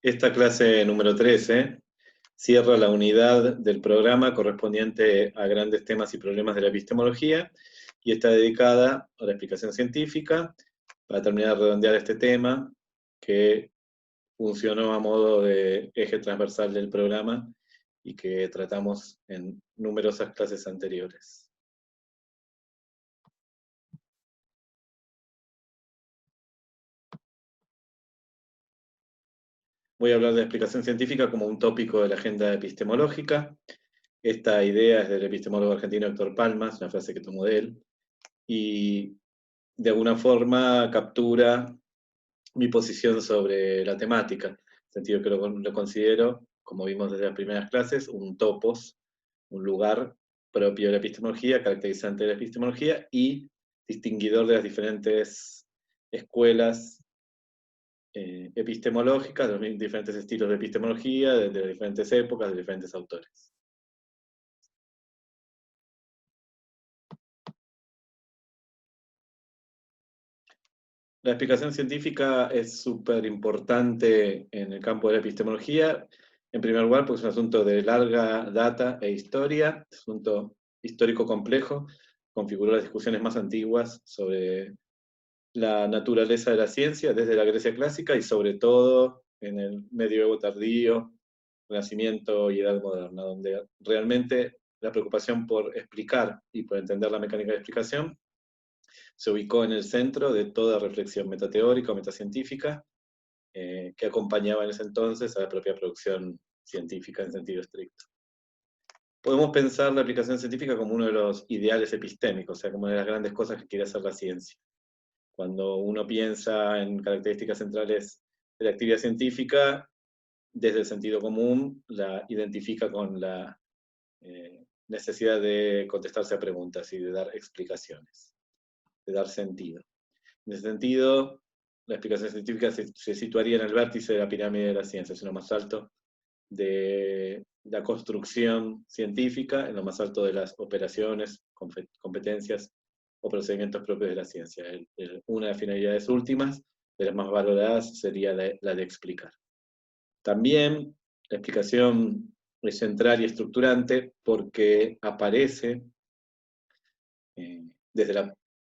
Esta clase número 13 cierra la unidad del programa correspondiente a grandes temas y problemas de la epistemología y está dedicada a la explicación científica para terminar de redondear este tema que funcionó a modo de eje transversal del programa y que tratamos en numerosas clases anteriores. Voy a hablar de explicación científica como un tópico de la agenda epistemológica. Esta idea es del epistemólogo argentino Héctor Palmas, una frase que tomó de él, y de alguna forma captura mi posición sobre la temática, en el sentido que lo considero, como vimos desde las primeras clases, un topos, un lugar propio de la epistemología, caracterizante de la epistemología y distinguidor de las diferentes escuelas epistemológicas, de los diferentes estilos de epistemología, de diferentes épocas, de diferentes autores. La explicación científica es súper importante en el campo de la epistemología, en primer lugar porque es un asunto de larga data e historia, es un asunto histórico complejo, configuró las discusiones más antiguas sobre la naturaleza de la ciencia desde la Grecia clásica y sobre todo en el medioevo tardío, Renacimiento y Edad Moderna, donde realmente la preocupación por explicar y por entender la mecánica de explicación se ubicó en el centro de toda reflexión metateórica o metacientífica que acompañaba en ese entonces a la propia producción científica en sentido estricto. Podemos pensar la aplicación científica como uno de los ideales epistémicos, o sea, como una de las grandes cosas que quiere hacer la ciencia. Cuando uno piensa en características centrales de la actividad científica, desde el sentido común la identifica con la necesidad de contestarse a preguntas y de dar explicaciones, de dar sentido. En ese sentido, la explicación científica se situaría en el vértice de la pirámide de la ciencia, es en lo más alto de la construcción científica, en lo más alto de las operaciones, competencias o procedimientos propios de la ciencia. Una de las finalidades últimas, de las más valoradas, sería la de explicar. También la explicación es central y estructurante porque aparece desde la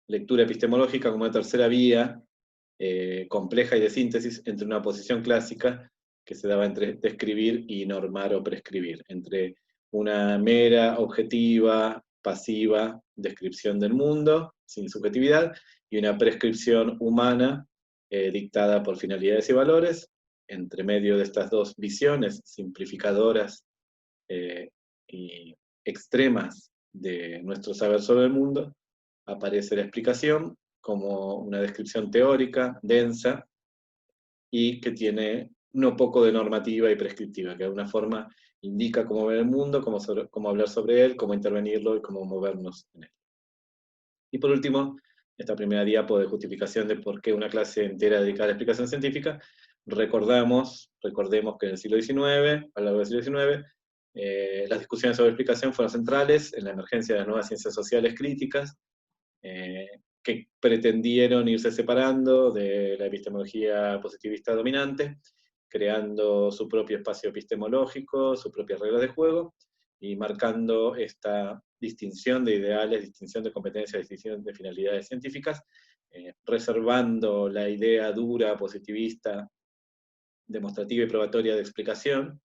lectura epistemológica como una tercera vía compleja y de síntesis entre una posición clásica que se daba entre describir y normar o prescribir, entre una mera, objetiva, pasiva descripción del mundo, sin subjetividad, y una prescripción humana dictada por finalidades y valores, entre medio de estas dos visiones simplificadoras y extremas de nuestro saber sobre el mundo, aparece la explicación como una descripción teórica, densa, y que tiene no poco de normativa y prescriptiva, que de alguna forma indica cómo ver el mundo, cómo hablar sobre él, cómo intervenirlo y cómo movernos en él. Y por último, esta primera diapo de justificación de por qué una clase entera dedicada a la explicación científica, recordemos que en el siglo XIX, a lo largo del siglo XIX, las discusiones sobre explicación fueron centrales en la emergencia de las nuevas ciencias sociales críticas, que pretendieron irse separando de la epistemología positivista dominante, creando su propio espacio epistemológico, sus propias reglas de juego, y marcando esta distinción de ideales, distinción de competencias, distinción de finalidades científicas, reservando la idea dura, positivista, demostrativa y probatoria de explicación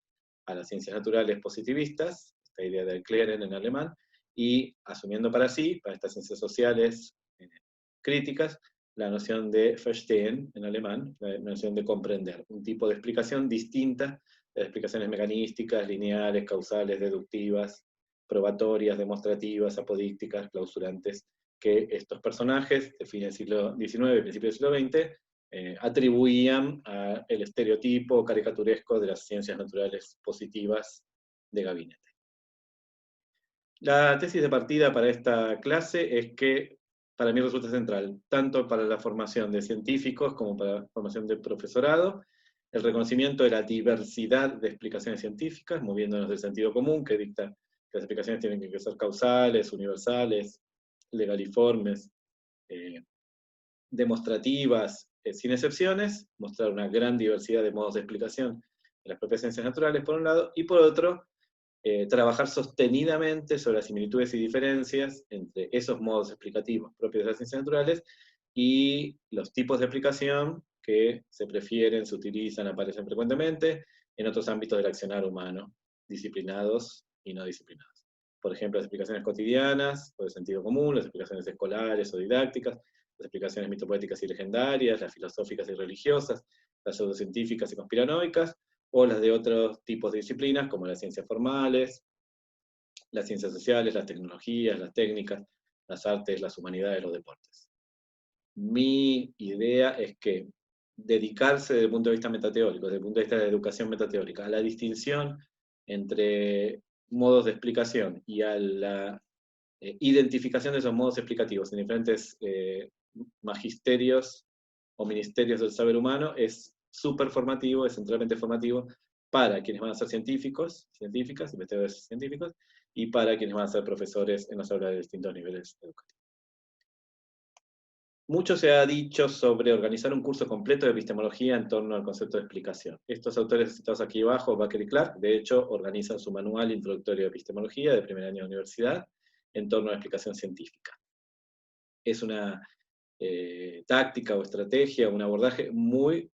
a las ciencias naturales positivistas, esta idea de Erklären en alemán, y asumiendo para sí, para estas ciencias sociales críticas, la noción de verstehen en alemán, la noción de comprender, un tipo de explicación distinta de las explicaciones mecanísticas, lineales, causales, deductivas, probatorias, demostrativas, apodícticas, clausurantes, que estos personajes de fines del siglo XIX y principios del siglo XX atribuían al estereotipo caricaturesco de las ciencias naturales positivas de gabinete. La tesis de partida para esta clase es que para mí resulta central, tanto para la formación de científicos como para la formación de profesorado, el reconocimiento de la diversidad de explicaciones científicas, moviéndonos del sentido común, que dicta que las explicaciones tienen que ser causales, universales, legaliformes, demostrativas, sin excepciones, mostrar una gran diversidad de modos de explicación de las propias ciencias naturales, por un lado, y por otro, trabajar sostenidamente sobre las similitudes y diferencias entre esos modos explicativos propios de las ciencias naturales y los tipos de explicación que se prefieren, se utilizan, aparecen frecuentemente en otros ámbitos del accionar humano, disciplinados y no disciplinados. Por ejemplo, las explicaciones cotidianas, o de sentido común, las explicaciones escolares o didácticas, las explicaciones mitopoéticas y legendarias, las filosóficas y religiosas, las pseudocientíficas y conspiranoicas, o las de otros tipos de disciplinas, como las ciencias formales, las ciencias sociales, las tecnologías, las técnicas, las artes, las humanidades, los deportes. Mi idea es que dedicarse desde el punto de vista metateórico, desde el punto de vista de educación metateórica, a la distinción entre modos de explicación y a la identificación de esos modos explicativos en diferentes magisterios o ministerios del saber humano es súper formativo, es centralmente formativo para quienes van a ser científicos, científicas, investigadores científicos, y para quienes van a ser profesores en las aulas de distintos niveles educativos. Mucho se ha dicho sobre organizar un curso completo de epistemología en torno al concepto de explicación. Estos autores citados aquí abajo, Baker y Clark, de hecho, organizan su manual introductorio de epistemología de primer año de universidad en torno a la explicación científica. Es una táctica o estrategia, un abordaje muy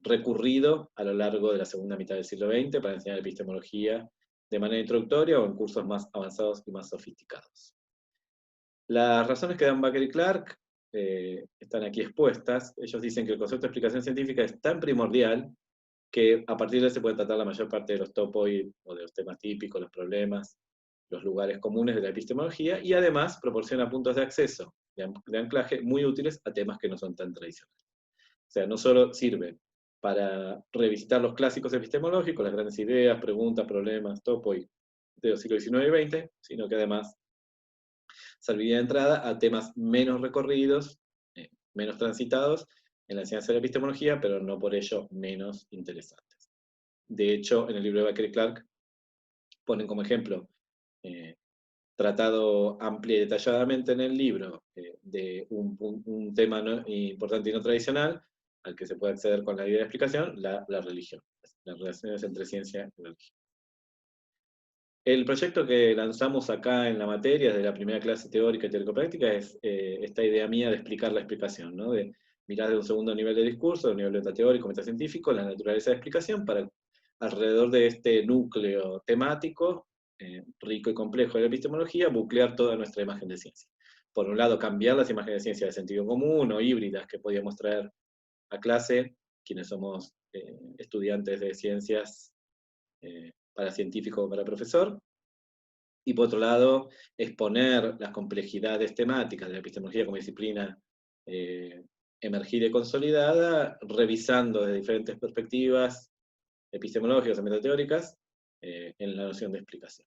recurrido a lo largo de la segunda mitad del siglo XX para enseñar epistemología de manera introductoria o en cursos más avanzados y más sofisticados. Las razones que dan Baker y Clark están aquí expuestas. Ellos dicen que el concepto de explicación científica es tan primordial que a partir de él se puede tratar la mayor parte de los topoi o de los temas típicos, los problemas, los lugares comunes de la epistemología, y además proporciona puntos de acceso, de anclaje muy útiles a temas que no son tan tradicionales. O sea, no solo sirve para revisitar los clásicos epistemológicos, las grandes ideas, preguntas, problemas, topoi de los siglos XIX y XX, sino que además serviría de entrada a temas menos recorridos, menos transitados en la enseñanza de la epistemología, pero no por ello menos interesantes. De hecho, en el libro de Baker y Clark ponen como ejemplo, tratado amplia y detalladamente en el libro, de un tema importante y no tradicional, al que se puede acceder con la idea de explicación, la religión, las relaciones entre ciencia y religión. El proyecto que lanzamos acá en la materia, de la primera clase teórica y teórico-práctica, es esta idea mía de explicar la explicación, ¿no? De mirar de un segundo nivel de discurso, de un nivel metateórico, metacientífico, la naturaleza de explicación, para alrededor de este núcleo temático, rico y complejo de la epistemología, buclear toda nuestra imagen de ciencia. Por un lado, cambiar las imágenes de ciencia de sentido común o híbridas que podíamos traer a clase, quienes somos estudiantes de ciencias para científico o para profesor, y por otro lado, exponer las complejidades temáticas de la epistemología como disciplina emergida y consolidada, revisando desde diferentes perspectivas epistemológicas y metateóricas en la noción de explicación.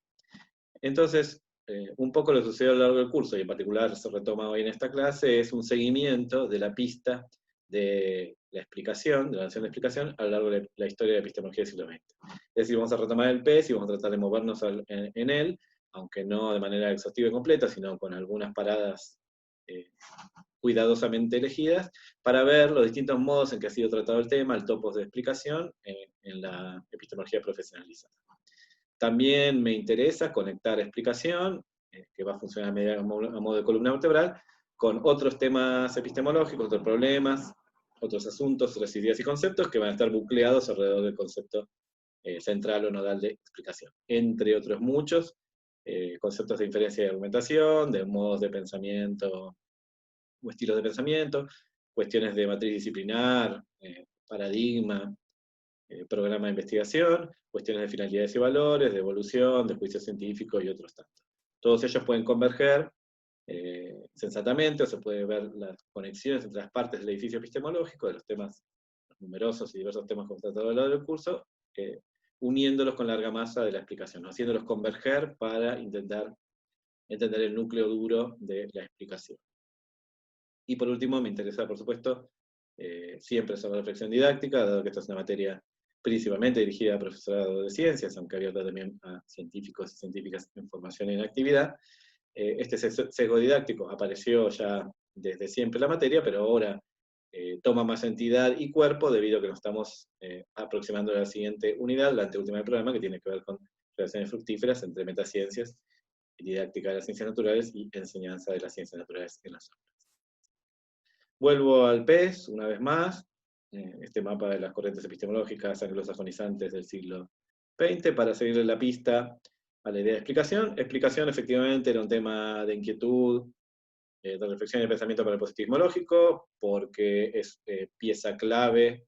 Entonces, un poco lo que sucedió a lo largo del curso, y en particular se retoma hoy en esta clase, es un seguimiento de la pista de la explicación, de la noción de explicación, a lo largo de la historia de la epistemología del siglo XX. Es decir, vamos a retomar el PES y vamos a tratar de movernos en él, aunque no de manera exhaustiva y completa, sino con algunas paradas cuidadosamente elegidas, para ver los distintos modos en que ha sido tratado el tema, el topos de explicación en la epistemología profesionalizada. También me interesa conectar explicación, que va a funcionar a modo de columna vertebral, con otros temas epistemológicos, otros problemas, otros asuntos, otras ideas y conceptos que van a estar bucleados alrededor del concepto central o nodal de explicación. Entre otros muchos, conceptos de inferencia y argumentación, de modos de pensamiento o estilos de pensamiento, cuestiones de matriz disciplinar, paradigma, programa de investigación, cuestiones de finalidades y valores, de evolución, de juicio científico y otros tantos. Todos ellos pueden converger sensatamente, o se puede ver las conexiones entre las partes del edificio epistemológico, de los temas, los numerosos y diversos temas que hemos tratado a lo largo del curso, uniéndolos con la argamasa de la explicación, ¿no? Haciéndolos converger para intentar entender el núcleo duro de la explicación. Y por último, me interesa, por supuesto, siempre sobre la reflexión didáctica, dado que esta es una materia principalmente dirigida a profesorado de ciencias, aunque abierta también a científicos y científicas en formación y en actividad. Este sesgo didáctico apareció ya desde siempre en la materia, pero ahora toma más entidad y cuerpo debido a que nos estamos aproximando a la siguiente unidad, la anteúltima del programa, que tiene que ver con relaciones fructíferas entre metaciencias, didáctica de las ciencias naturales y enseñanza de las ciencias naturales en las aulas. Vuelvo al PES, una vez más, este mapa de las corrientes epistemológicas anglosajonizantes del siglo XX, para seguirle la pista a la idea de explicación. Explicación efectivamente era un tema de inquietud, de reflexión y de pensamiento para el positivismo lógico, porque es pieza clave,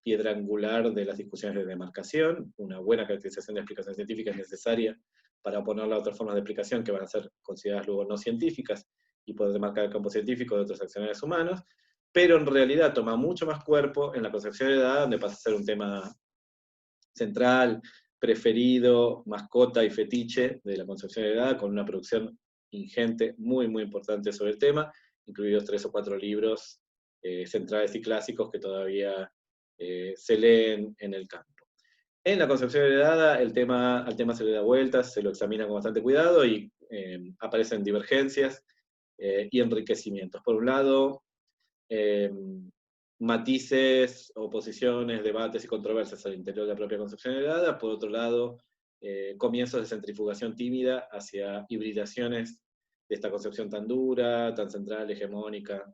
piedra angular de las discusiones de demarcación. Una buena caracterización de explicación científica es necesaria para oponerla a otras formas de explicación que van a ser consideradas luego no científicas y poder demarcar el campo científico de otros accionarios humanos, pero en realidad toma mucho más cuerpo en la concepción de edad, donde pasa a ser un tema central, preferido, mascota y fetiche de la concepción de edad, con una producción ingente, muy, muy importante sobre el tema, incluidos 3 o 4 libros centrales y clásicos que todavía se leen en el campo. En la concepción heredada, al tema se le da vueltas, se lo examina con bastante cuidado y aparecen divergencias y enriquecimientos. Por un lado, matices, oposiciones, debates y controversias al interior de la propia concepción heredada. Por otro lado, comienzos de centrifugación tímida hacia hibridaciones de esta concepción tan dura, tan central, hegemónica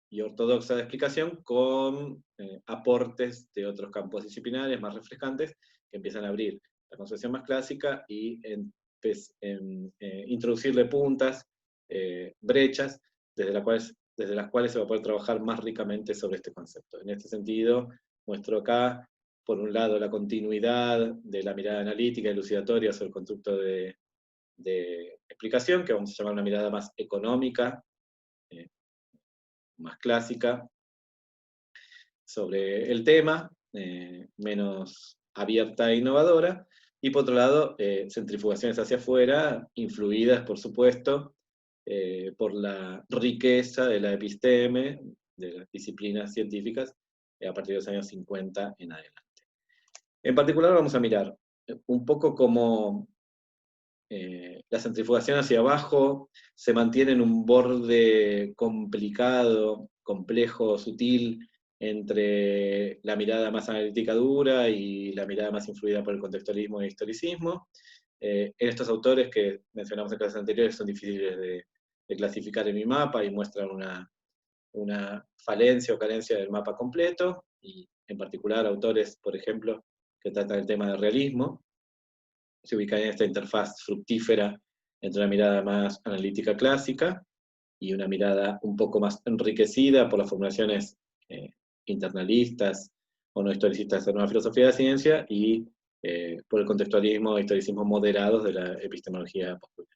y ortodoxa de explicación, con aportes de otros campos disciplinares más refrescantes que empiezan a abrir la concepción más clásica y introducirle puntas, brechas, desde las cuales se va a poder trabajar más ricamente sobre este concepto. En este sentido, muestro acá, por un lado, la continuidad de la mirada analítica y elucidatoria sobre el constructo de explicación, que vamos a llamar una mirada más económica, más clásica, sobre el tema, menos abierta e innovadora, y por otro lado, centrifugaciones hacia afuera, influidas, por supuesto, por la riqueza de la episteme, de las disciplinas científicas, a partir de los años 50 en adelante. En particular vamos a mirar un poco cómo la centrifugación hacia abajo se mantiene en un borde complicado, complejo, sutil, entre la mirada más analítica dura y la mirada más influida por el contextualismo e historicismo. Estos autores que mencionamos en clases anteriores son difíciles de clasificar en mi mapa y muestran una falencia o carencia del mapa completo, y en particular autores, por ejemplo, que tratan el tema del realismo, se ubican en esta interfaz fructífera entre una mirada más analítica clásica y una mirada un poco más enriquecida por las formulaciones internalistas o no historicistas de la nueva filosofía de la ciencia y por el contextualismo e historicismo moderados de la epistemología popular.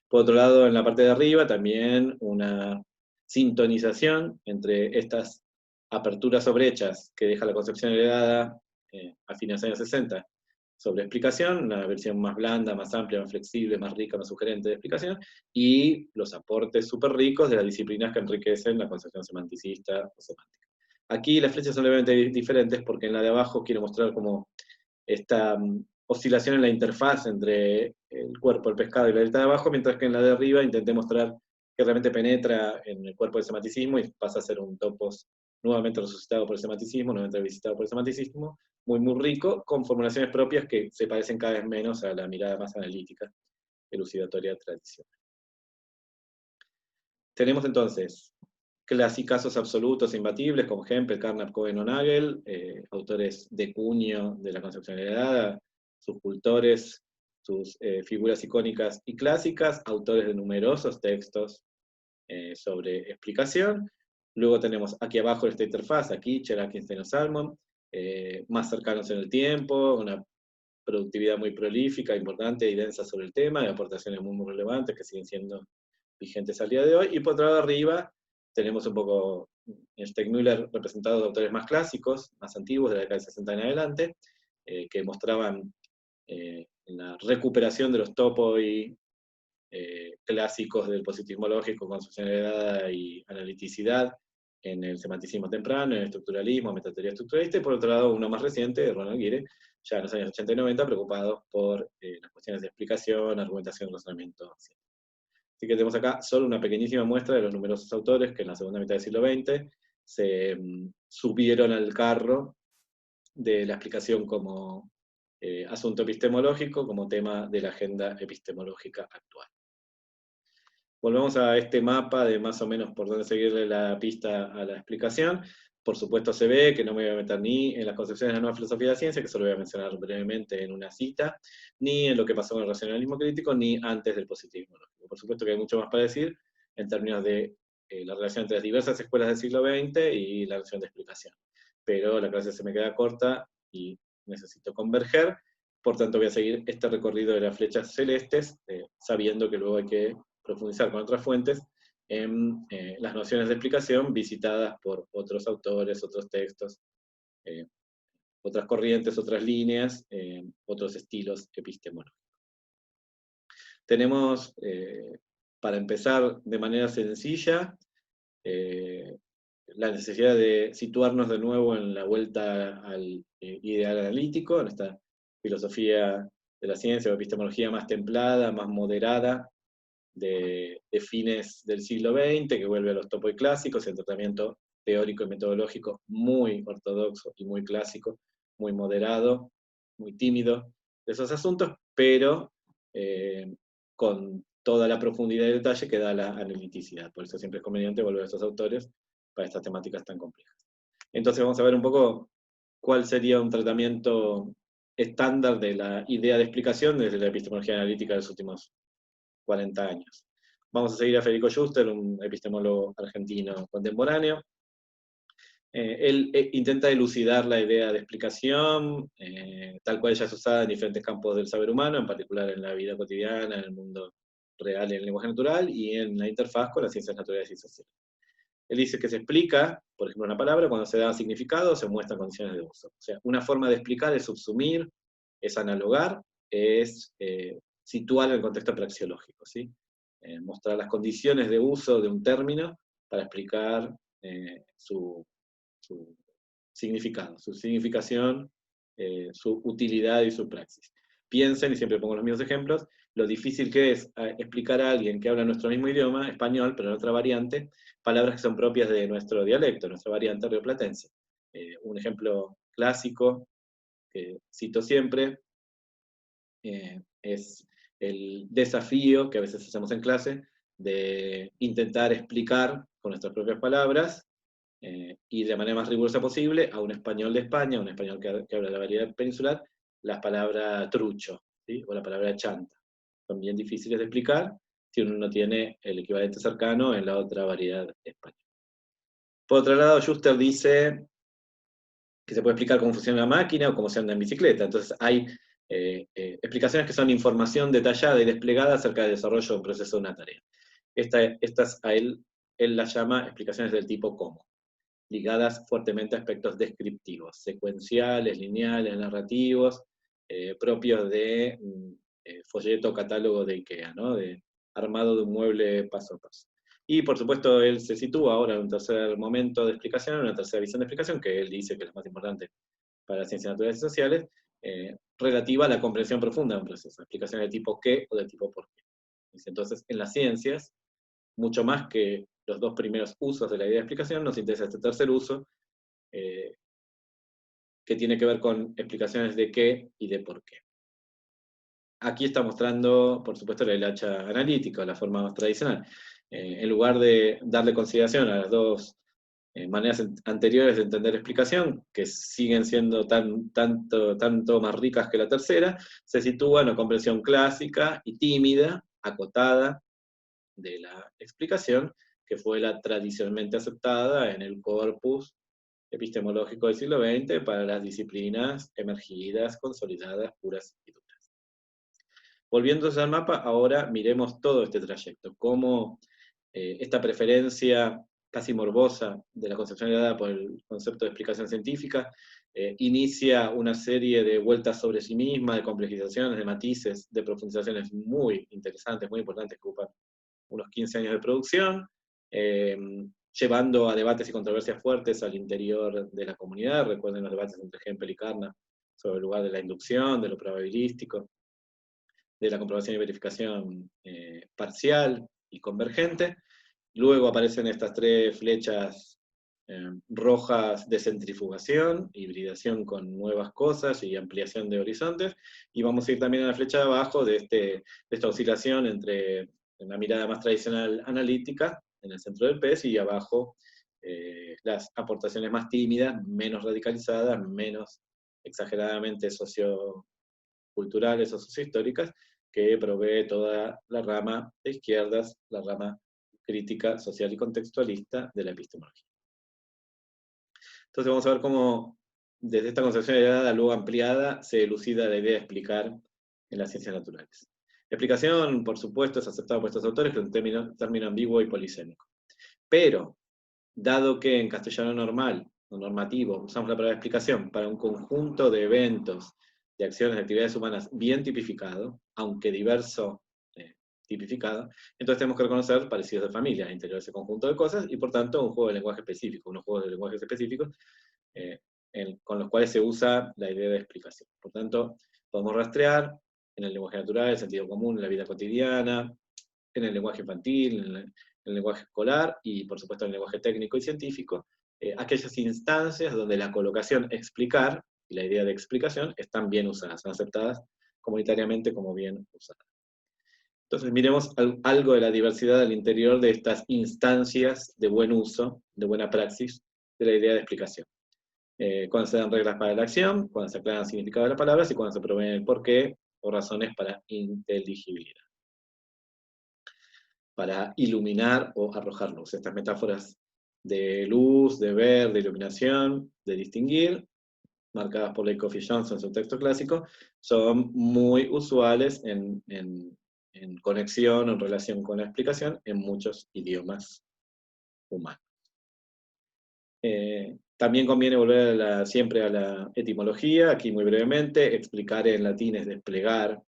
Por otro lado, en la parte de arriba también una sintonización entre estas aperturas o brechas que deja la concepción heredada a fines de los años 60 sobre explicación, una versión más blanda, más amplia, más flexible, más rica, más sugerente de explicación, y los aportes súper ricos de las disciplinas que enriquecen la concepción semanticista o semántica. Aquí las flechas son levemente diferentes porque en la de abajo quiero mostrar como esta oscilación en la interfaz entre el cuerpo del pescado y la delta de abajo, mientras que en la de arriba intenté mostrar que realmente penetra en el cuerpo del sematicismo y pasa a ser un topos nuevamente resucitado por el sematicismo, nuevamente visitado por el sematicismo, muy, muy rico, con formulaciones propias que se parecen cada vez menos a la mirada más analítica, elucidatoria tradicional. Tenemos entonces clasicazos absolutos e imbatibles, como Hempel, Carnap, Cohen o Nagel, autores de cuño de la concepción heredada, sus cultores, sus figuras icónicas y clásicas, autores de numerosos textos sobre explicación. Luego tenemos aquí abajo esta interfaz, aquí, Atkinson o Salmon, más cercanos en el tiempo, una productividad muy prolífica, importante y densa sobre el tema, de aportaciones muy, muy relevantes que siguen siendo vigentes al día de hoy. Y por otro lado arriba tenemos un poco Steckmüller representado de autores más clásicos, más antiguos, de la década del 60 en adelante, que mostraban la recuperación de los topoi clásicos del positivismo lógico, concepción heredada y analiticidad en el semanticismo temprano, en el estructuralismo, metateoría estructuralista, y por otro lado uno más reciente, Ronald Guire, ya en los años 80 y 90, preocupados por las cuestiones de explicación, argumentación, razonamiento. Así que tenemos acá solo una pequeñísima muestra de los numerosos autores que en la segunda mitad del siglo XX se subieron al carro de la explicación como asunto epistemológico, como tema de la agenda epistemológica actual. Volvemos a este mapa de más o menos por dónde seguirle la pista a la explicación. Por supuesto se ve que no me voy a meter ni en las concepciones de la nueva filosofía de la ciencia, que solo voy a mencionar brevemente en una cita, ni en lo que pasó con el racionalismo crítico, ni antes del positivismo lógico. Por supuesto que hay mucho más para decir en términos de la relación entre las diversas escuelas del siglo XX y la noción de explicación. Pero la clase se me queda corta y necesito converger, por tanto voy a seguir este recorrido de las flechas celestes, sabiendo que luego hay que profundizar con otras fuentes en las nociones de explicación visitadas por otros autores, otros textos, otras corrientes, otras líneas, otros estilos epistemológicos. Tenemos, para empezar de manera sencilla, la necesidad de situarnos de nuevo en la vuelta al ideal analítico, en esta filosofía de la ciencia o epistemología más templada, más moderada, de fines del siglo XX, que vuelve a los topos clásicos, el tratamiento teórico y metodológico muy ortodoxo y muy clásico, muy moderado, muy tímido de esos asuntos, pero con toda la profundidad y detalle que da la analiticidad. Por eso siempre es conveniente volver a estos autores para estas temáticas tan complejas. Entonces vamos a ver un poco cuál sería un tratamiento estándar de la idea de explicación desde la epistemología analítica de los últimos 40 años. Vamos a seguir a Federico Schuster, un epistemólogo argentino contemporáneo. Él intenta elucidar la idea de explicación, tal cual ya es usada en diferentes campos del saber humano, en particular en la vida cotidiana, en el mundo real, en el lenguaje natural, y en la interfaz con las ciencias naturales y sociales. Él dice que se explica, por ejemplo, una palabra cuando se da significado, se muestran condiciones de uso. O sea, una forma de explicar es subsumir, es analogar, es situar en el contexto praxeológico, ¿sí? Mostrar las condiciones de uso de un término para explicar su significado, su significación, su utilidad y su praxis. Piensen, y siempre pongo los mismos ejemplos, lo difícil que es explicar a alguien que habla nuestro mismo idioma, español, pero en otra variante, palabras que son propias de nuestro dialecto, nuestra variante rioplatense. Un ejemplo clásico que cito siempre es el desafío que a veces hacemos en clase de intentar explicar con nuestras propias palabras y de la manera más rigurosa posible a un español de España, a un español que habla la variedad peninsular, la palabra trucho, ¿sí? O la palabra chanta. Son bien difíciles de explicar si uno no tiene el equivalente cercano en la otra variedad española. Por otro lado, Schuster dice que se puede explicar cómo funciona una máquina o cómo se anda en bicicleta. Entonces hay explicaciones que son información detallada y desplegada acerca del desarrollo de un proceso de una tarea. Estas a él las llama explicaciones del tipo cómo, ligadas fuertemente a aspectos descriptivos, secuenciales, lineales, narrativos, propios de folleto o catálogo de IKEA, ¿no? De armado de un mueble paso a paso. Y por supuesto él se sitúa ahora en un tercer momento de explicación, en una tercera visión de explicación, que él dice que es la más importante para las ciencias naturales y sociales, relativa a la comprensión profunda de un proceso, explicaciones de tipo qué o de tipo por qué. Entonces, en las ciencias, mucho más que los dos primeros usos de la idea de explicación, nos interesa este tercer uso, que tiene que ver con explicaciones de qué y de por qué. Aquí está mostrando, por supuesto, la hilacha analítica, la forma más tradicional. En lugar de darle consideración a las dos maneras anteriores de entender explicación, que siguen siendo tanto más ricas que la tercera, se sitúa en una comprensión clásica y tímida, acotada, de la explicación, que fue la tradicionalmente aceptada en el corpus epistemológico del siglo XX para las disciplinas emergidas, consolidadas, puras y duras. Volviendo al mapa, ahora miremos todo este trayecto, cómo esta preferencia casi morbosa de la concepción dada por el concepto de explicación científica inicia una serie de vueltas sobre sí misma, de complejizaciones, de matices, de profundizaciones muy interesantes, muy importantes, que ocupan unos 15 años de producción, llevando a debates y controversias fuertes al interior de la comunidad. Recuerden los debates entre Hempel y Carnap sobre el lugar de la inducción, de lo probabilístico, de la comprobación y verificación parcial, y convergente. Luego aparecen estas tres flechas rojas de centrifugación, hibridación con nuevas cosas y ampliación de horizontes, y vamos a ir también a la flecha de abajo de esta oscilación entre una mirada más tradicional analítica, en el centro del pez, y abajo las aportaciones más tímidas, menos radicalizadas, menos exageradamente socioculturales o sociohistóricas, que provee toda la rama de izquierdas, la rama crítica, social y contextualista de la epistemología. Entonces vamos a ver cómo, desde esta concepción heredada, luego ampliada, se elucida la idea de explicar en las ciencias naturales. La explicación, por supuesto, es aceptada por estos autores, que es un término ambiguo y polisémico. Pero, dado que en castellano normal o normativo usamos la palabra explicación para un conjunto de eventos, de acciones, de actividades humanas bien tipificado, aunque diverso tipificado, entonces tenemos que reconocer parecidos de familia al interior de ese conjunto de cosas, y por tanto un juego de lenguaje específico, unos juegos de lenguajes específicos con los cuales se usa la idea de explicación. Por tanto, podemos rastrear en el lenguaje natural, el sentido común, en la vida cotidiana, en el lenguaje infantil, en el lenguaje escolar, y por supuesto en el lenguaje técnico y científico, aquellas instancias donde la colocación explicar y la idea de explicación están bien usadas, son aceptadas comunitariamente como bien usadas. Entonces miremos algo de la diversidad al interior de estas instancias de buen uso, de buena praxis, de la idea de explicación. Cuando se dan reglas para la acción, cuando se aclaran el significado de las palabras y cuando se proveen el porqué o razones para inteligibilidad. Para iluminar o arrojar luz. Estas metáforas de luz, de ver, de iluminación, de distinguir, marcadas por Lakoff y Johnson en su texto clásico, son muy usuales en conexión o en relación con la explicación en muchos idiomas humanos. También conviene volver siempre a la etimología, aquí muy brevemente. Explicar en latín es desplegar,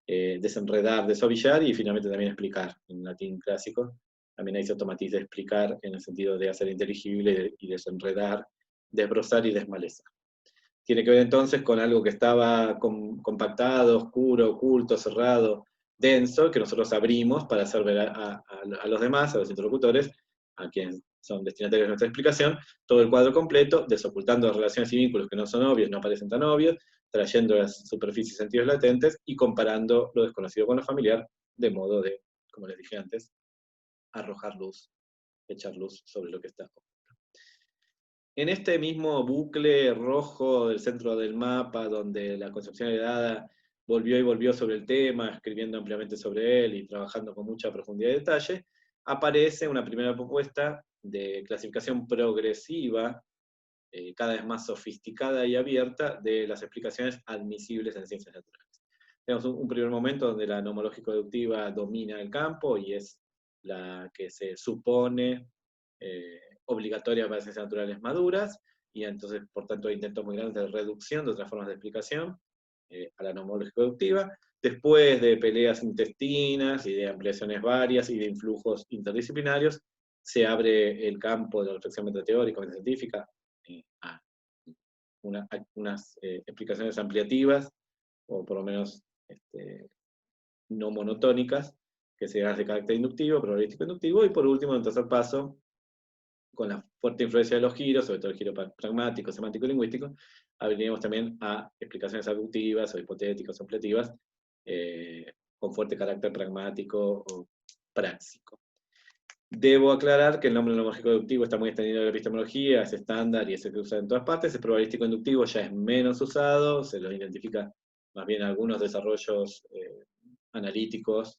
desenredar, desovillar, y finalmente también explicar en latín clásico. También ahí se automatiza explicar en el sentido de hacer inteligible y desenredar, desbrozar y desmalezar. Tiene que ver entonces con algo que estaba compactado, oscuro, oculto, cerrado, denso, que nosotros abrimos para hacer ver a los demás, a los interlocutores, a quienes son destinatarios de nuestra explicación, todo el cuadro completo, desocultando relaciones y vínculos que no son obvios, no parecen tan obvios, trayendo las superficies y sentidos latentes, y comparando lo desconocido con lo familiar, de modo de, como les dije antes, arrojar luz, echar luz sobre lo que está oculto. En este mismo bucle rojo del centro del mapa, donde la concepción heredada volvió y volvió sobre el tema, escribiendo ampliamente sobre él y trabajando con mucha profundidad y detalle, aparece una primera propuesta de clasificación progresiva, cada vez más sofisticada y abierta, de las explicaciones admisibles en ciencias naturales. Tenemos un primer momento donde la nomológico-deductiva domina el campo y es la que se supone obligatoria para ciencias naturales maduras, y entonces, por tanto, hay intentos muy grandes de reducción de otras formas de explicación a la nomológico-deductiva. Después de peleas intestinas y de ampliaciones varias y de influjos interdisciplinarios, se abre el campo de la reflexión metateórica, científica, a unas explicaciones ampliativas, o por lo menos no monotónicas, que sean de carácter inductivo, probabilístico inductivo, y por último, en el tercer paso, con la fuerte influencia de los giros, sobre todo el giro pragmático, semántico y lingüístico, abriremos también a explicaciones abductivas o hipotéticas o ampliativas, con fuerte carácter pragmático o práctico. Debo aclarar que el nombre nomológico deductivo está muy extendido en la epistemología, es estándar y es el que usa en todas partes. El probabilístico inductivo ya es menos usado, se lo identifica más bien algunos desarrollos analíticos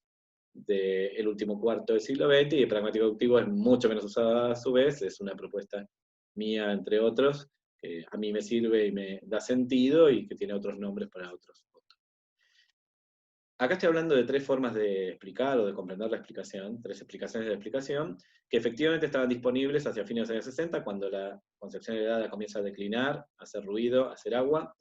del último cuarto del siglo XX, y el pragmático deductivo es mucho menos usado a su vez, es una propuesta mía, entre otros, que a mí me sirve y me da sentido, y que tiene otros nombres para otros. Acá estoy hablando de tres formas de explicar o de comprender la explicación, tres explicaciones de la explicación, que efectivamente estaban disponibles hacia fines de los años 60, cuando la concepción heredada comienza a declinar, a hacer ruido, a hacer agua,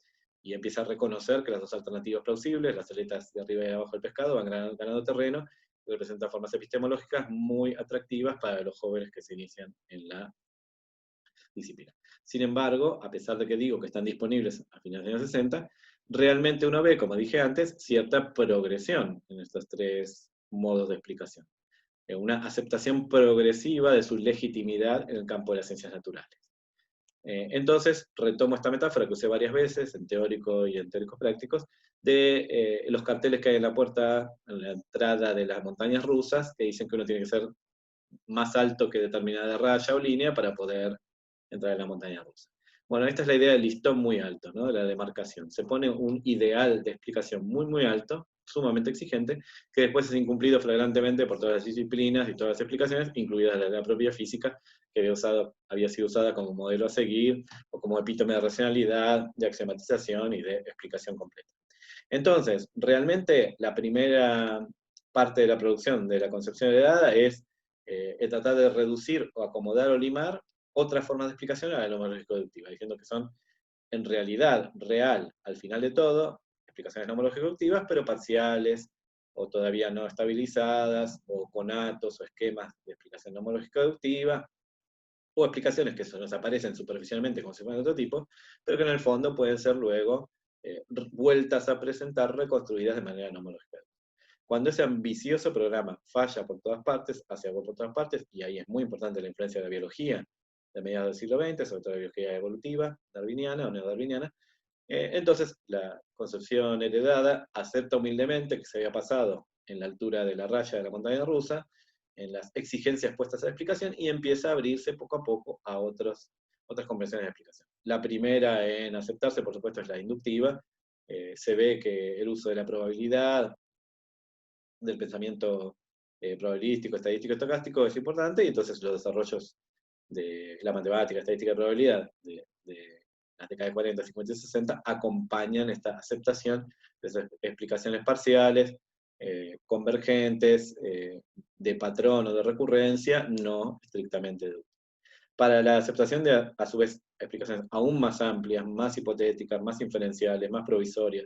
y empieza a reconocer que las dos alternativas plausibles, las aletas de arriba y de abajo del pescado, van ganando terreno, y representan formas epistemológicas muy atractivas para los jóvenes que se inician en la disciplina. Sin embargo, a pesar de que digo que están disponibles a finales de los años 60, realmente uno ve, como dije antes, cierta progresión en estos tres modos de explicación. una aceptación progresiva de su legitimidad en el campo de las ciencias naturales. Entonces, retomo esta metáfora que usé varias veces, en teórico y en teóricos prácticos, de los carteles que hay en la puerta, en la entrada de las montañas rusas, que dicen que uno tiene que ser más alto que determinada raya o línea para poder entrar en la montaña rusa. Bueno, esta es la idea del listón muy alto, ¿no? De la demarcación. Se pone un ideal de explicación muy, muy alto, sumamente exigente, que después es incumplido flagrantemente por todas las disciplinas y todas las explicaciones, incluidas la propia física, que había sido usada como modelo a seguir, o como epítome de racionalidad, de axiomatización y de explicación completa. Entonces, realmente la primera parte de la producción de la concepción heredada es tratar de reducir o acomodar o limar otras formas de explicación a la nomológico-deductiva, diciendo que son en realidad, real, al final de todo, explicaciones nomológico-deductivas, pero parciales, o todavía no estabilizadas, o conatos, o esquemas de explicación nomológico-deductiva, o explicaciones que nos aparecen superficialmente como si fueran de otro tipo, pero que en el fondo pueden ser luego vueltas a presentar, reconstruidas de manera nomológica. Cuando ese ambicioso programa falla por todas partes, hacia por todas partes, y ahí es muy importante la influencia de la biología de mediados del siglo XX, sobre todo la biología evolutiva, darwiniana o neodarwiniana, entonces la concepción heredada acepta humildemente que se había pasado en la altura de la raya de la montaña rusa, en las exigencias puestas a la explicación, y empieza a abrirse poco a poco a otras comprensiones de explicación. La primera en aceptarse, por supuesto, es la inductiva. Se ve que el uso de la probabilidad, del pensamiento probabilístico, estadístico, estocástico es importante, y entonces los desarrollos de la matemática, estadística y probabilidad de las décadas de 40, 50 y 60 acompañan esta aceptación de esas explicaciones parciales, convergentes, de patrón o de recurrencia, no estrictamente deductivas. Para la aceptación de, a su vez, explicaciones aún más amplias, más hipotéticas, más inferenciales, más provisorias,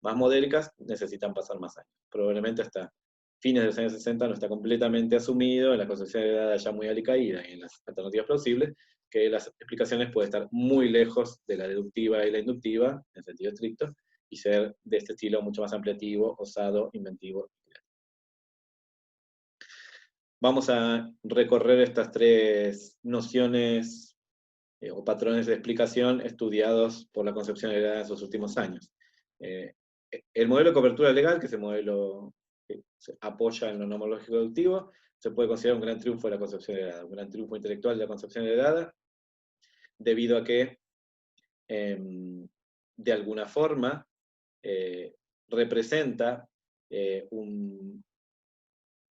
más modélicas, necesitan pasar más años. Probablemente hasta fines de los años 60 no está completamente asumido en la concepción de edad ya muy alicaída y en las alternativas plausibles, que las explicaciones pueden estar muy lejos de la deductiva y la inductiva, en sentido estricto, y ser de este estilo mucho más ampliativo, osado, inventivo. Vamos a recorrer estas tres nociones o patrones de explicación estudiados por la concepción heredada en sus últimos años. El modelo de cobertura legal, que es el modelo que se apoya en lo nomológico deductivo, se puede considerar un gran triunfo de la concepción heredada, un gran triunfo intelectual de la concepción heredada, debido a que, de alguna forma, representa un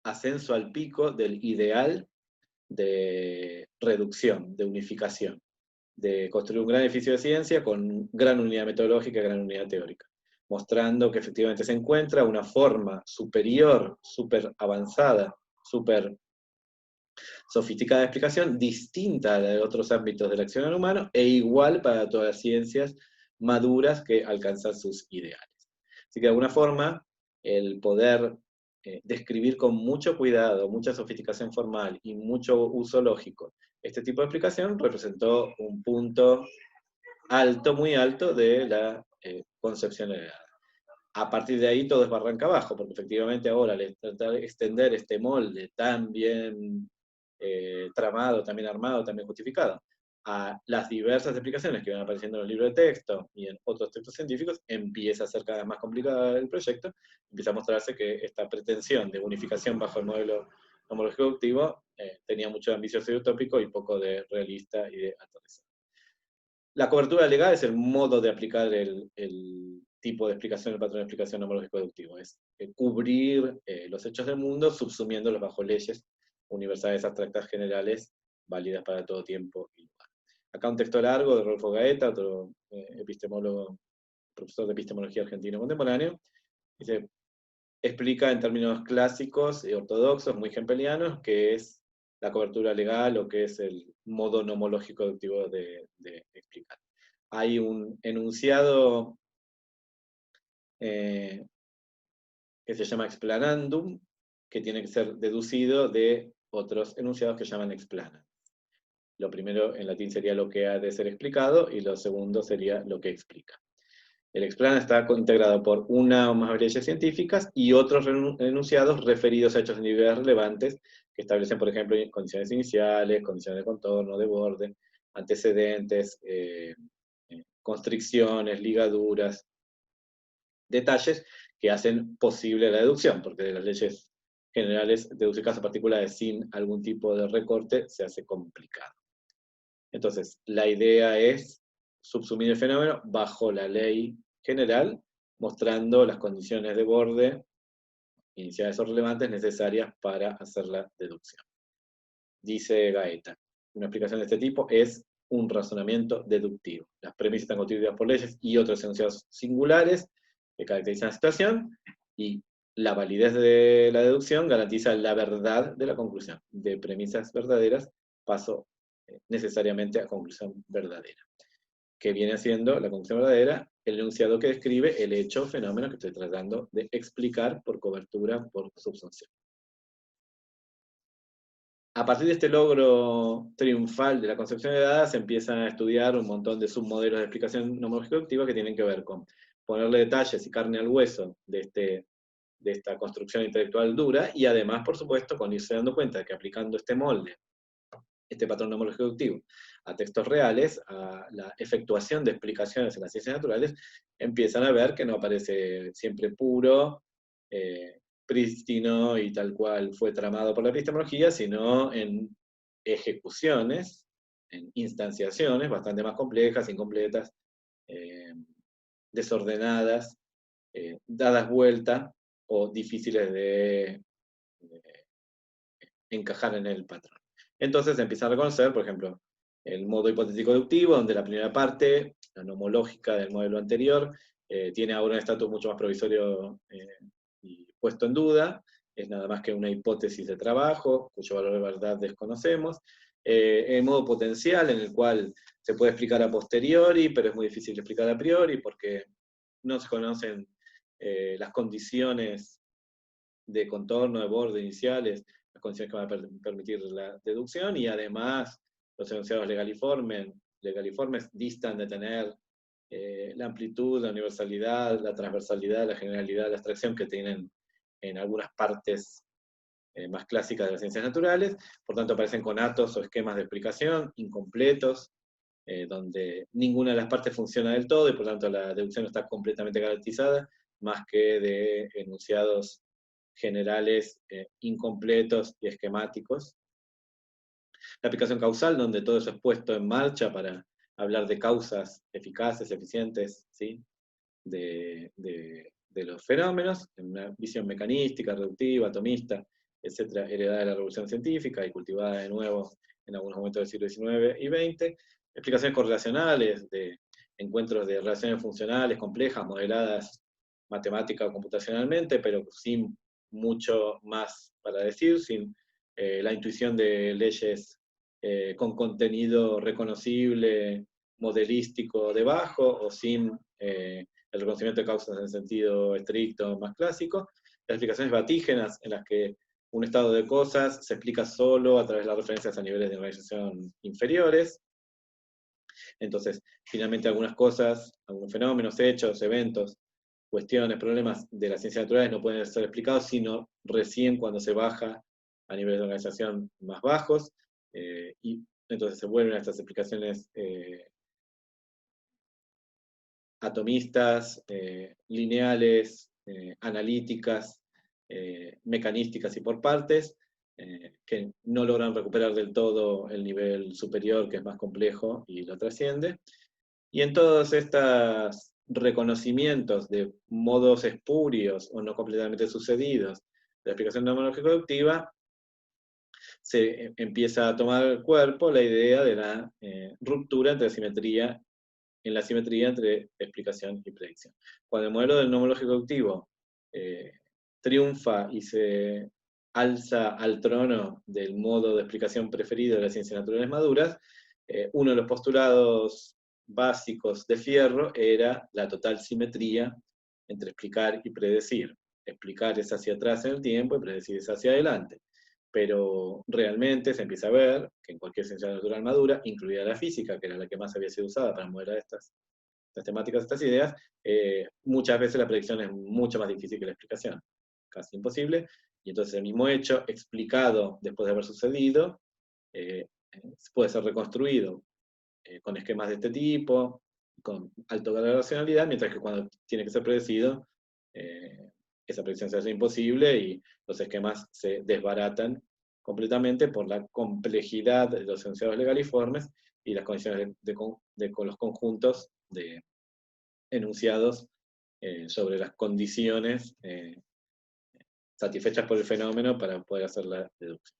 ascenso al pico del ideal de reducción, de unificación, de construir un gran edificio de ciencia con gran unidad metodológica, gran unidad teórica, mostrando que efectivamente se encuentra una forma superior, súper avanzada, súper sofisticada de explicación, distinta a la de otros ámbitos del accionar humano, e igual para todas las ciencias maduras que alcanzan sus ideales. Así que de alguna forma, el poder describir con mucho cuidado, mucha sofisticación formal y mucho uso lógico este tipo de explicación representó un punto alto, muy alto, de la concepción heredada. A partir de ahí todo es barranca abajo, porque efectivamente ahora al tratar de extender este molde tan bien tramado, tan bien armado, tan bien justificado, a las diversas explicaciones que van apareciendo en el libro de texto y en otros textos científicos, empieza a ser cada vez más complicado el proyecto, empieza a mostrarse que esta pretensión de unificación bajo el modelo homológico deductivo tenía mucho de ambicioso y utópico y poco de realista y de aterrizado. La cobertura legal es el modo de aplicar el tipo de explicación, el patrón de explicación homológico deductivo, es cubrir los hechos del mundo subsumiéndolos bajo leyes universales abstractas generales, válidas para todo tiempo y lugar. Acá un texto largo de Rodolfo Gaeta, otro epistemólogo, profesor de epistemología argentino contemporáneo, dice, explica en términos clásicos y ortodoxos, muy hempelianos, qué es la cobertura legal o qué es el modo nomológico deductivo de explicar. Hay un enunciado que se llama explanandum, que tiene que ser deducido de otros enunciados que llaman explanan. Lo primero en latín sería lo que ha de ser explicado, y lo segundo sería lo que explica. El explana está integrado por una o más leyes científicas y otros enunciados referidos a hechos individuales relevantes que establecen, por ejemplo, condiciones iniciales, condiciones de contorno, de borde, antecedentes, constricciones, ligaduras, detalles que hacen posible la deducción, porque de las leyes generales, deducir casos particulares sin algún tipo de recorte se hace complicado. Entonces, la idea es subsumir el fenómeno bajo la ley general, mostrando las condiciones de borde, iniciales o relevantes, necesarias para hacer la deducción. Dice Gaeta, una explicación de este tipo es un razonamiento deductivo. Las premisas están constituidas por leyes y otros enunciados singulares que caracterizan la situación, y la validez de la deducción garantiza la verdad de la conclusión. De premisas verdaderas paso necesariamente a conclusión verdadera. ¿Qué viene haciendo la conclusión verdadera? El enunciado que describe el hecho o fenómeno que estoy tratando de explicar por cobertura, por subsunción. A partir de este logro triunfal de la concepción de dadas, se empiezan a estudiar un montón de submodelos de explicación nomológico-deductiva que tienen que ver con ponerle detalles y carne al hueso de esta construcción intelectual dura, y además, por supuesto, con irse dando cuenta de que aplicando este molde, este patrón nomológico-deductivo, a textos reales, a la efectuación de explicaciones en las ciencias naturales, empiezan a ver que no aparece siempre puro, prístino y tal cual fue tramado por la epistemología, sino en ejecuciones, en instanciaciones bastante más complejas, incompletas, desordenadas, dadas vuelta o difíciles de encajar en el patrón. Entonces se empieza a reconocer, por ejemplo, el modo hipotético deductivo, donde la primera parte, la nomológica del modelo anterior, tiene ahora un estatus mucho más provisorio y puesto en duda, es nada más que una hipótesis de trabajo, cuyo valor de verdad desconocemos. El modo potencial, en el cual se puede explicar a posteriori, pero es muy difícil de explicar a priori, porque no se conocen las condiciones de contorno, de borde iniciales, las condiciones que van a permitir la deducción, y además los enunciados legaliformes distan de tener la amplitud, la universalidad, la transversalidad, la generalidad, la abstracción que tienen en algunas partes más clásicas de las ciencias naturales. Por tanto, aparecen conatos o esquemas de explicación incompletos, donde ninguna de las partes funciona del todo, y por tanto la deducción no está completamente garantizada, más que de enunciados generales incompletos y esquemáticos. La aplicación causal, donde todo eso es puesto en marcha para hablar de causas eficaces, eficientes, ¿sí?, de los fenómenos, en una visión mecanística, reductiva, atomista, etcétera, heredada de la revolución científica y cultivada de nuevo en algunos momentos del siglo XIX y XX. Explicaciones correlacionales, de encuentros de relaciones funcionales complejas, modeladas matemática o computacionalmente, pero sin mucho más para decir, sin la intuición de leyes con contenido reconocible, modelístico debajo, o sin el reconocimiento de causas en el sentido estricto más clásico. Las explicaciones batígenas, en las que un estado de cosas se explica solo a través de las referencias a niveles de organización inferiores. Entonces, finalmente algunas cosas, algunos fenómenos, hechos, eventos, cuestiones, problemas de las ciencias naturales no pueden ser explicados sino recién cuando se baja a niveles de organización más bajos, y entonces se vuelven a estas explicaciones atomistas, lineales, analíticas, mecanísticas y por partes, que no logran recuperar del todo el nivel superior, que es más complejo y lo trasciende. Y en todos estos reconocimientos de modos espurios o no completamente sucedidos de la explicación nomológico-deductiva, se empieza a tomar cuerpo la idea de la ruptura entre la simetría entre explicación y predicción. Cuando el modelo del nomológico-deductivo triunfa y se alza al trono del modo de explicación preferido de las ciencias naturales maduras, uno de los postulados básicos de Fierro era la total simetría entre explicar y predecir. Explicar es hacia atrás en el tiempo y predecir es hacia adelante. Pero realmente se empieza a ver que en cualquier ciencia natural madura, incluida la física, que era la que más había sido usada para modelar estas temáticas, estas ideas, muchas veces la predicción es mucho más difícil que la explicación, casi imposible, Y entonces el mismo hecho, explicado después de haber sucedido, puede ser reconstruido con esquemas de este tipo, con alto grado de racionalidad, mientras que cuando tiene que ser predecido, esa predicción se hace imposible y los esquemas se desbaratan completamente por la complejidad de los enunciados legaliformes y las condiciones con los conjuntos de enunciados sobre las condiciones satisfechas por el fenómeno para poder hacer la deducción.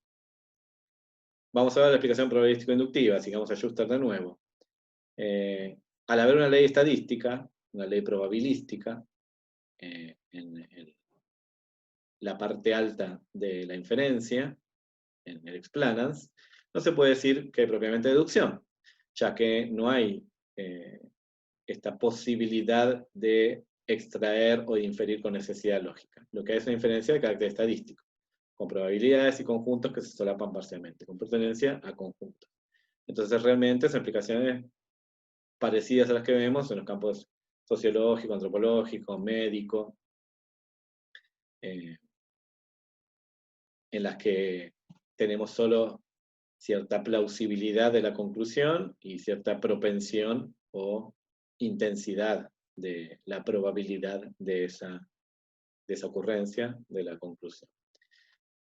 Vamos a ver la explicación probabilístico-inductiva, sigamos a Schuster de nuevo. Al haber una ley estadística, una ley probabilística, en la parte alta de la inferencia, en el explanans, no se puede decir que hay propiamente deducción, ya que no hay esta posibilidad de extraer o de inferir con necesidad lógica. Lo que hay es una inferencia de carácter estadístico, con probabilidades y conjuntos que se solapan parcialmente, con pertenencia a conjuntos. Entonces realmente son aplicaciones parecidas a las que vemos en los campos sociológico, antropológico, médico, en las que tenemos solo cierta plausibilidad de la conclusión y cierta propensión o intensidad de la probabilidad de esa ocurrencia de la conclusión.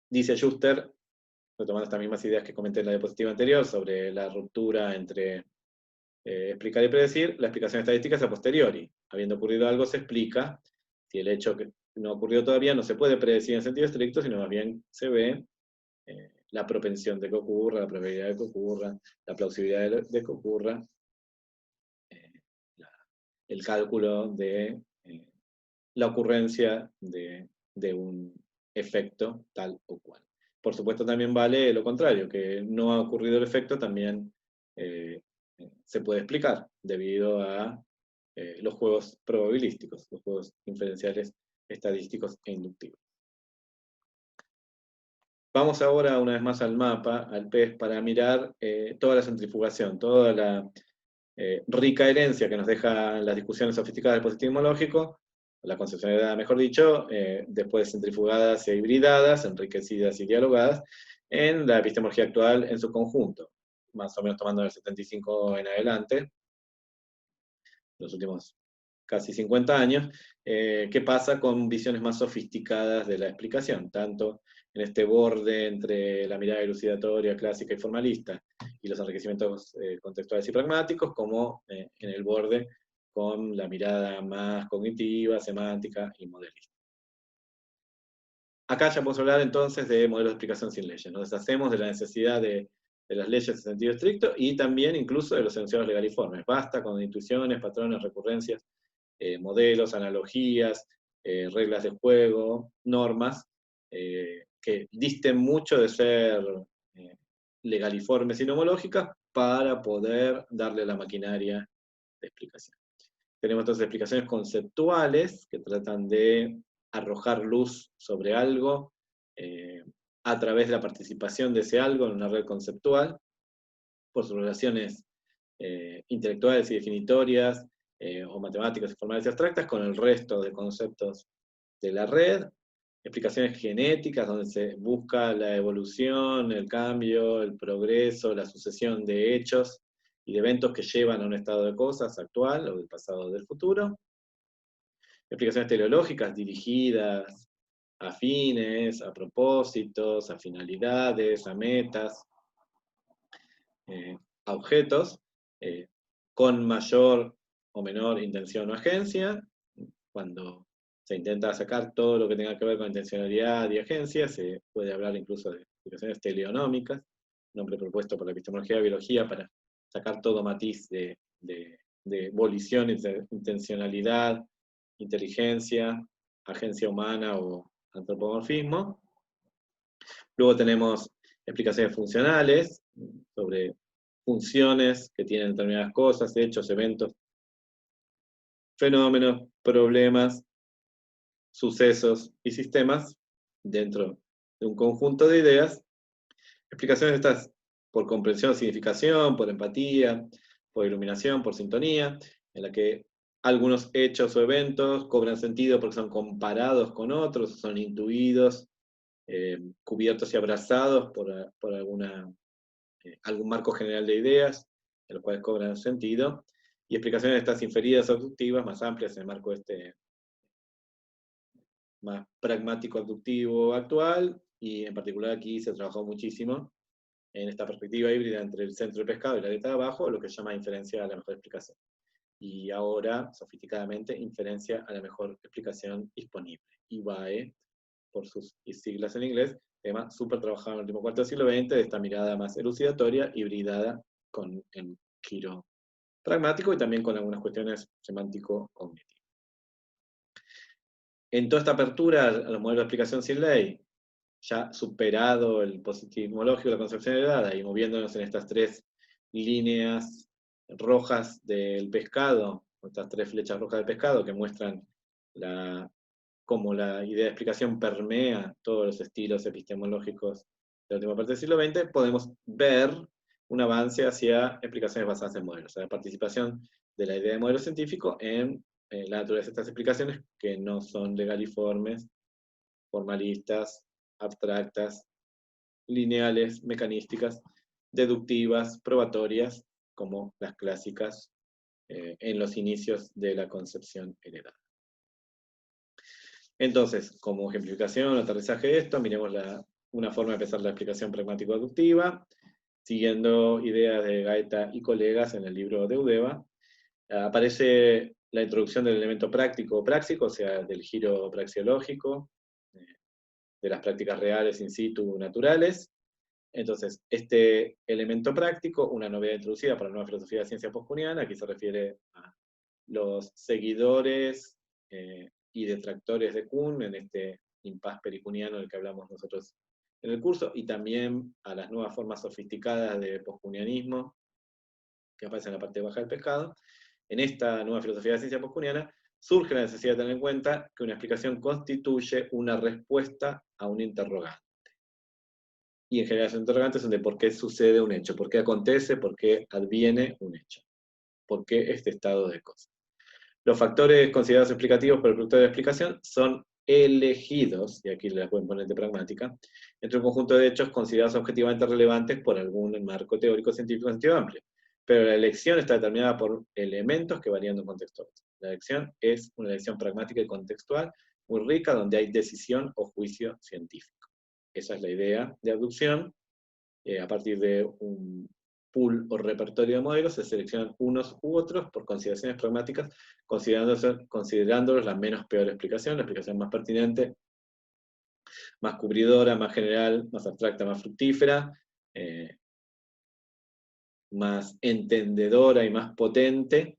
Dice Schuster, retomando estas mismas ideas que comenté en la diapositiva anterior, sobre la ruptura entre explicar y predecir, la explicación estadística es a posteriori. Habiendo ocurrido algo, se explica. Si el hecho que no ha ocurrido todavía no se puede predecir en sentido estricto, sino más bien se ve la propensión de que ocurra, la probabilidad de que ocurra, la plausibilidad de que ocurra, el cálculo de la ocurrencia de un efecto tal o cual. Por supuesto también vale lo contrario, que no ha ocurrido el efecto, también se puede explicar debido a los juegos probabilísticos, los juegos inferenciales estadísticos e inductivos. Vamos ahora una vez más al mapa, al PES, para mirar toda la centrifugación, toda la rica herencia que nos dejan las discusiones sofisticadas del positivismo lógico, la concepcionalidad, mejor dicho, después centrifugadas e hibridadas, enriquecidas y dialogadas, en la epistemología actual en su conjunto, más o menos tomando del 75 en adelante, los últimos casi 50 años, ¿qué pasa con visiones más sofisticadas de la explicación? Tanto en este borde entre la mirada elucidatoria clásica y formalista y los enriquecimientos contextuales y pragmáticos, como en el borde con la mirada más cognitiva, semántica y modelista. Acá ya podemos hablar entonces de modelos de explicación sin leyes. Nos deshacemos de la necesidad de las leyes en sentido estricto y también incluso de los enunciados legaliformes. Basta con intuiciones, patrones, recurrencias, modelos, analogías, reglas de juego, normas, que disten mucho de ser legaliformes y nomológicas para poder darle a la maquinaria de explicación. Tenemos entonces explicaciones conceptuales que tratan de arrojar luz sobre algo a través de la participación de ese algo en una red conceptual, por sus relaciones intelectuales y definitorias, o matemáticas y formales y abstractas, con el resto de conceptos de la red, explicaciones genéticas, donde se busca la evolución, el cambio, el progreso, la sucesión de hechos y de eventos que llevan a un estado de cosas actual, o del pasado o del futuro. Explicaciones teleológicas dirigidas a fines, a propósitos, a finalidades, a metas, a objetos, con mayor o menor intención o agencia. Cuando se intenta sacar todo lo que tenga que ver con intencionalidad y agencia, se puede hablar incluso de explicaciones teleonómicas, nombre propuesto por la epistemología de biología para sacar todo matiz de volición, intencionalidad, inteligencia, agencia humana o antropomorfismo. Luego tenemos explicaciones funcionales sobre funciones que tienen determinadas cosas, hechos, eventos, fenómenos, problemas, sucesos y sistemas dentro de un conjunto de ideas. Explicaciones estas por comprensión o significación, por empatía, por iluminación, por sintonía, en la que algunos hechos o eventos cobran sentido porque son comparados con otros, son intuidos cubiertos y abrazados por algún marco general de ideas, en los cuales cobran sentido, y explicaciones de estas inferidas o abductivas, más amplias en el marco más pragmático abductivo actual, y en particular aquí se trabajó muchísimo en esta perspectiva híbrida entre el centro de pescado y la aleta de abajo, lo que se llama inferencia a la mejor explicación. Y ahora, sofisticadamente, inferencia a la mejor explicación disponible. IVAE, por sus siglas en inglés, tema súper trabajado en el último cuarto del siglo XX, de esta mirada más elucidatoria, hibridada con el giro pragmático y también con algunas cuestiones semántico-cognitivas. En toda esta apertura a los modelos de explicación sin ley, ya superado el positivismo lógico, la concepción heredada, y moviéndonos en estas tres líneas rojas del pescado, estas tres flechas rojas del pescado que muestran cómo la idea de explicación permea todos los estilos epistemológicos de la última parte del siglo XX, podemos ver un avance hacia explicaciones basadas en modelos, o sea, la participación de la idea de modelo científico en la naturaleza de estas explicaciones que no son legaliformes, formalistas, abstractas, lineales, mecanísticas, deductivas, probatorias, como las clásicas en los inicios de la concepción heredada. Entonces, como ejemplificación o aterrizaje de esto, miremos una forma de empezar la explicación pragmático-aductiva, siguiendo ideas de Gaeta y colegas en el libro de Eudeva. Aparece la introducción del elemento práctico o práxico, o sea, del giro praxeológico, de las prácticas reales in situ naturales. Entonces, este elemento práctico, una novedad introducida para la nueva filosofía de ciencia postcuniana, aquí se refiere a los seguidores y detractores de Kuhn, en este impas pericuniano del que hablamos nosotros en el curso, y también a las nuevas formas sofisticadas de postcunianismo, que aparecen en la parte baja del pescado. En esta nueva filosofía de ciencia postcuniana surge la necesidad de tener en cuenta que una explicación constituye una respuesta a un interrogante. Y en general los interrogantes son de por qué sucede un hecho, por qué acontece, por qué adviene un hecho, por qué este estado de cosas. Los factores considerados explicativos por el productor de explicación son elegidos, y aquí les voy a poner de pragmática, entre un conjunto de hechos considerados objetivamente relevantes por algún marco teórico científico en sentido amplio. Pero la elección está determinada por elementos que varían de un contexto a otro. La elección es una elección pragmática y contextual, muy rica, donde hay decisión o juicio científico. Esa es la idea de abducción. A partir de un pool o repertorio de modelos, se seleccionan unos u otros por consideraciones pragmáticas, considerándolos la menos peor explicación, la explicación más pertinente, más cubridora, más general, más abstracta, más fructífera, más entendedora y más potente,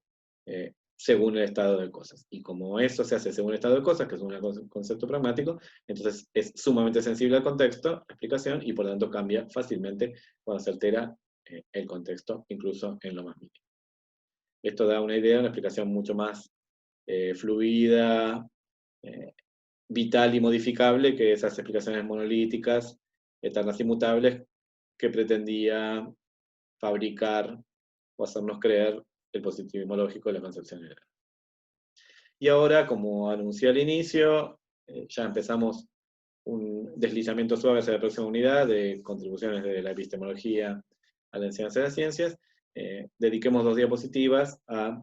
según el estado de cosas. Y como eso se hace según el estado de cosas, que es un concepto pragmático, entonces es sumamente sensible al contexto, la explicación, y por lo tanto cambia fácilmente cuando se altera el contexto, incluso en lo más mínimo. Esto da una idea de una explicación mucho más fluida, vital y modificable que esas explicaciones monolíticas, eternas y mutables, que pretendía fabricar o hacernos creer el positivismo lógico de la concepción general. Y ahora, como anuncié al inicio, ya empezamos un deslizamiento suave hacia la próxima unidad de contribuciones de la epistemología a la enseñanza de las ciencias. Dediquemos 2 diapositivas a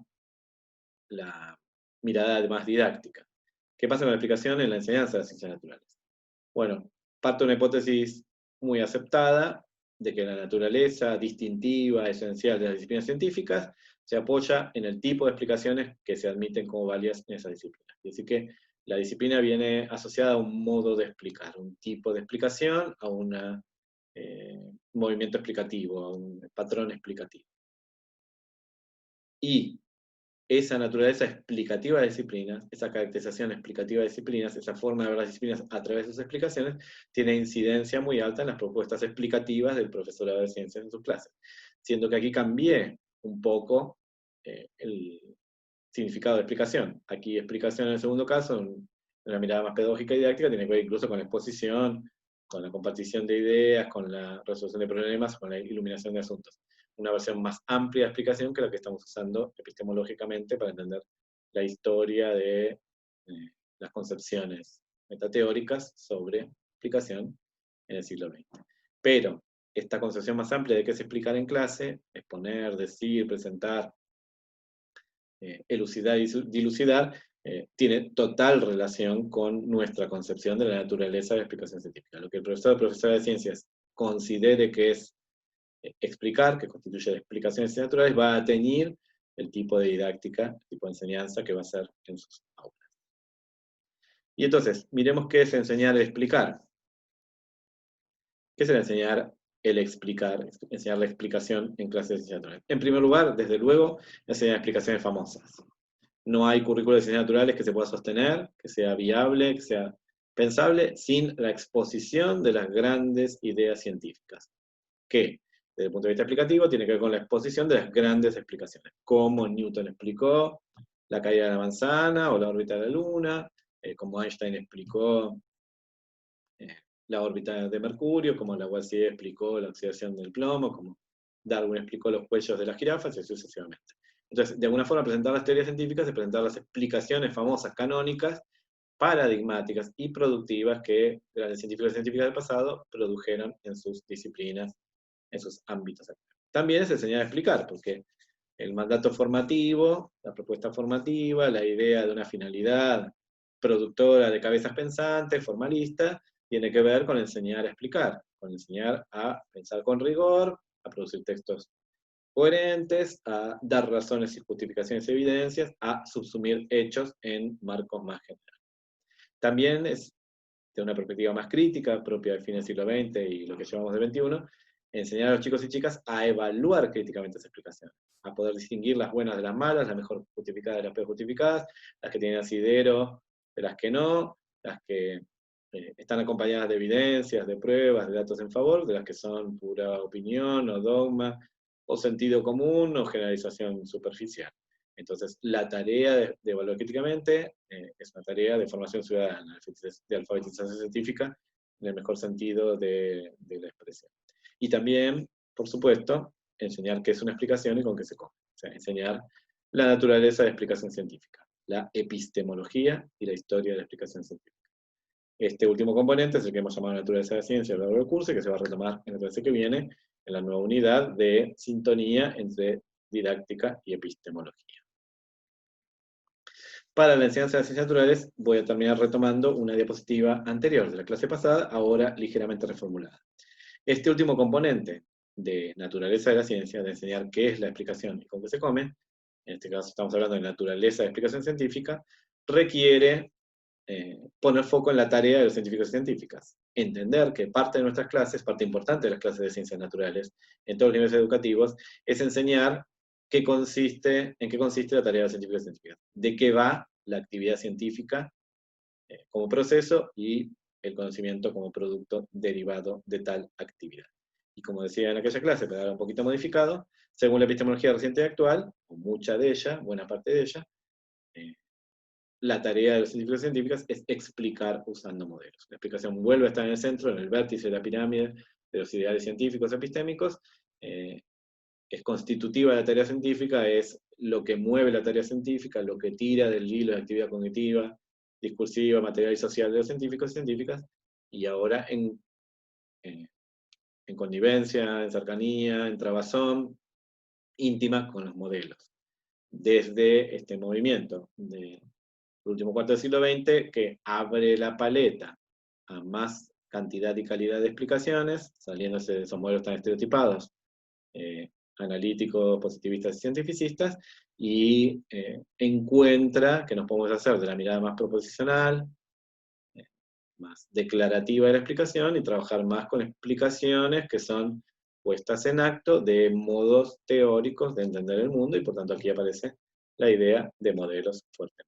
la mirada más didáctica. ¿Qué pasa con la explicación en la enseñanza de las ciencias naturales? Bueno, parte de una hipótesis muy aceptada de que la naturaleza distintiva, esencial de las disciplinas científicas, se apoya en el tipo de explicaciones que se admiten como válidas en esas disciplinas. Es decir, que la disciplina viene asociada a un modo de explicar, un tipo de explicación, a un movimiento explicativo, a un patrón explicativo. Y esa naturaleza explicativa de disciplinas, esa caracterización explicativa de disciplinas, esa forma de ver las disciplinas a través de sus explicaciones, tiene incidencia muy alta en las propuestas explicativas del profesorado de ciencias en sus clases. Siendo que aquí cambié un poco el significado de explicación. Aquí explicación en el segundo caso, en una mirada más pedagógica y didáctica, tiene que ver incluso con la exposición, con la compartición de ideas, con la resolución de problemas, con la iluminación de asuntos. Una versión más amplia de explicación que la que estamos usando epistemológicamente para entender la historia de las concepciones metateóricas sobre explicación en el siglo XX. Pero esta concepción más amplia de qué es explicar en clase, exponer, decir, presentar, elucidar y dilucidar, tiene total relación con nuestra concepción de la naturaleza de la explicación científica. Lo que el profesor o profesora de ciencias considere que es explicar, que constituye la explicación de ciencias naturales, va a teñir el tipo de didáctica, el tipo de enseñanza que va a hacer en sus aulas. Y entonces, miremos qué es enseñar y explicar. ¿Qué es el enseñar el explicar, enseñar la explicación en clases de ciencias naturales? En primer lugar, desde luego, enseñar explicaciones famosas. No hay currículo de ciencias naturales que se pueda sostener, que sea viable, que sea pensable, sin la exposición de las grandes ideas científicas. Que, desde el punto de vista explicativo, tiene que ver con la exposición de las grandes explicaciones. Cómo Newton explicó la caída de la manzana o la órbita de la Luna, como Einstein explicó la órbita de Mercurio, como Lavoisier explicó la oxidación del plomo, como Darwin explicó los cuellos de las jirafas, y así sucesivamente. Entonces, de alguna forma, presentar las teorías científicas es presentar las explicaciones famosas, canónicas, paradigmáticas y productivas que grandes científicos y científicas del pasado produjeron en sus disciplinas, en sus ámbitos. También es enseñar a explicar, porque el mandato formativo, la propuesta formativa, la idea de una finalidad productora de cabezas pensantes, formalista, tiene que ver con enseñar a explicar, con enseñar a pensar con rigor, a producir textos coherentes, a dar razones y justificaciones y evidencias, a subsumir hechos en marcos más generales. También es, de una perspectiva más crítica, propia del fin del siglo XX y lo que llevamos del XXI, enseñar a los chicos y chicas a evaluar críticamente esa explicación, a poder distinguir las buenas de las malas, las mejor justificadas de las peor justificadas, las que tienen asidero de las que no, las que están acompañadas de evidencias, de pruebas, de datos en favor, de las que son pura opinión o dogma, o sentido común o generalización superficial. Entonces, la tarea de evaluar críticamente es una tarea de formación ciudadana, de alfabetización científica, en el mejor sentido de la expresión. Y también, por supuesto, enseñar qué es una explicación y con qué se come. O sea, enseñar la naturaleza de la explicación científica, la epistemología y la historia de la explicación científica. Este último componente es el que hemos llamado naturaleza de la ciencia a lo largo del curso y que se va a retomar en la clase que viene, en la nueva unidad de sintonía entre didáctica y epistemología. Para la enseñanza de las ciencias naturales voy a terminar retomando una diapositiva anterior de la clase pasada, ahora ligeramente reformulada. Este último componente de naturaleza de la ciencia, de enseñar qué es la explicación y con qué se come, en este caso estamos hablando de naturaleza de explicación científica, requiere poner foco en la tarea de los científicos y científicas. Entender que parte de nuestras clases, parte importante de las clases de ciencias naturales, en todos los niveles educativos, es enseñar en qué consiste la tarea de los científicos y científicas, de qué va la actividad científica como proceso y el conocimiento como producto derivado de tal actividad. Y como decía en aquella clase, pero ahora un poquito modificado, según la epistemología reciente y actual, o mucha de ella, buena parte de ella, la tarea de los científicos y científicas es explicar usando modelos. La explicación vuelve a estar en el centro, en el vértice de la pirámide de los ideales científicos epistémicos, es constitutiva de la tarea científica, es lo que mueve la tarea científica, lo que tira del hilo de actividad cognitiva, discursiva, material y social de los científicos y científicas, y ahora en connivencia, en cercanía, en trabazón, íntima con los modelos. Desde este movimiento del último cuarto del siglo XX, que abre la paleta a más cantidad y calidad de explicaciones, saliéndose de esos modelos tan estereotipados, analíticos, positivistas y cientificistas, y encuentra que nos podemos hacer de la mirada más proposicional, más declarativa de la explicación, y trabajar más con explicaciones que son puestas en acto de modos teóricos de entender el mundo, y por tanto aquí aparece la idea de modelos fuertes.